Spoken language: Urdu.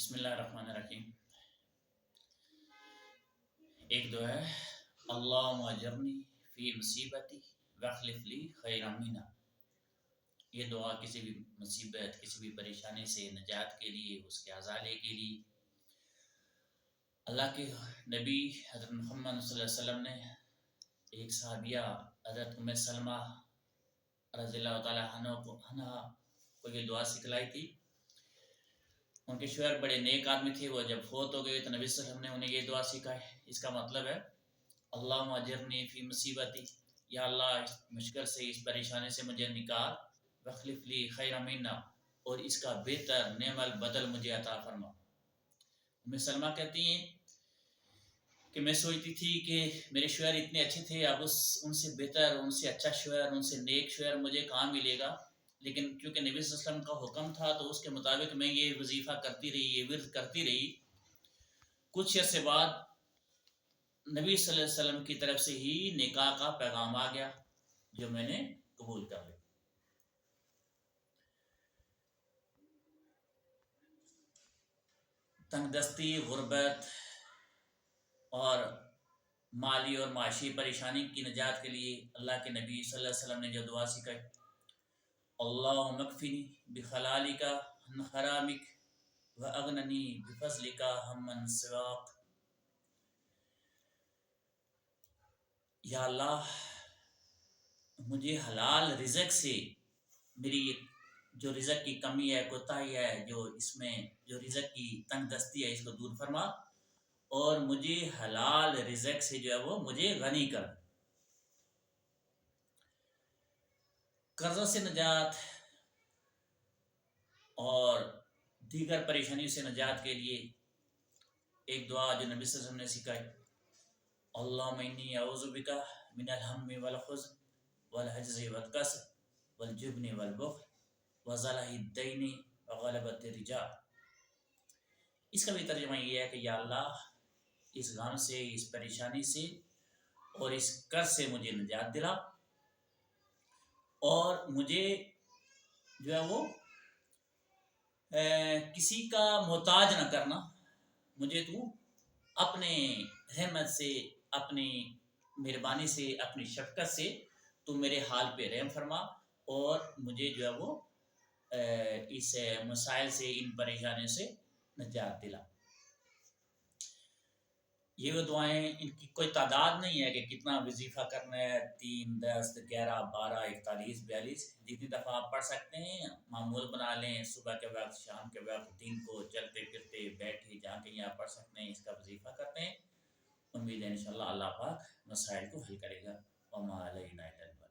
بسم اللہ الرحمن الرحیم۔ ایک دعا ہے، اللہم اجرنی فی مصیبتی واخلف لی خیرا منہا۔ یہ دعا کسی بھی مصیبت، کسی بھی پریشانی سے نجات کے لیے، اس کے ازالے کے لیے اللہ کے نبی حضرت محمد صلی اللہ علیہ وسلم نے ایک صحابیہ حضرت ام سلمہ رضی اللہ تعالی عنہ کو یہ دعا سکھلائی تھی۔ ان کے شوہر بڑے نیک آدمی تھے، وہ جب فوت ہو گئے تو نبی صلی اللہ علیہ وسلم نے انہیں یہ دعا سکھائی۔ اس کا مطلب ہے اللہم اجرنی فی مصیبتی، یا اللہ اس مشکل سے، اس پریشانی سے مجھے نکال، واخلف لی خیرا منہا، اور اس کا بہتر نعم البدل مجھے عطا فرما۔ ام سلمہ کہتی ہیں کہ میں سوچتی تھی کہ میرے شوہر اتنے اچھے تھے، اب ان سے بہتر، ان سے اچھا شوہر، ان سے نیک شوہر مجھے کہاں ملے گا؟ لیکن کیونکہ نبی صلی اللہ علیہ وسلم کا حکم تھا تو اس کے مطابق میں یہ وظیفہ کرتی رہی، یہ ورد کرتی رہی۔ کچھ عرصے بعد نبی صلی اللہ علیہ وسلم کی طرف سے ہی نکاح کا پیغام آ گیا، جو میں نے قبول کر لیا۔ تنگ دستی، غربت اور مالی اور معاشی پریشانی کی نجات کے لیے اللہ کے نبی صلی اللہ علیہ وسلم نے جو دعا سکھائی، اللہم اکفنی بخلالک عن حرامک واغننی بفضلک عمن سواک۔ یا اللہ مجھے حلال رزق سے، میری جو رزق کی کمی ہے، کوتاہی ہے، جو اس میں جو رزق کی تنگ دستی ہے، اس کو دور فرما، اور مجھے حلال رزق سے جو ہے وہ مجھے غنی کر۔ قرضوں سے نجات اور دیگر پریشانیوں سے نجات کے لیے ایک دعا جو نبی صلی اللہ علیہ وسلم نے سکھائی، اللہم انی اعوذ بک من الہم والحزن والعجز والکسل والجبن والبخل وصلاح الدین وغلبۃ الرجال۔ اس کا بھی ترجمہ یہ ہے کہ یا اللہ اس غم سے، اس پریشانی سے اور اس قرض سے مجھے نجات دلا، اور مجھے جو ہے وہ کسی کا محتاج نہ کرنا، مجھے تو اپنے رحمت سے، اپنی مہربانی سے، اپنی شفقت سے تو میرے حال پہ رحم فرما، اور مجھے جو ہے وہ اس مسائل سے، ان پریشانیوں سے نجات دلا۔ یہ وہ دعائیں، ان کی کوئی تعداد نہیں ہے کہ کتنا وظیفہ کرنا ہے، 3، 10، 11، 12، 41، 42، جتنی دفعہ آپ پڑھ سکتے ہیں معمول بنا لیں۔ صبح کے وقت، شام کے وقت، دن کو چلتے پھرتے، بیٹھے، جہاں کہیں آپ پڑھ سکتے ہیں، اس کا وظیفہ کرتے ہیں۔ امید ہے انشاءاللہ اللہ پاک مسائل کو حل کرے گا۔ وما علینا الا البلاغ۔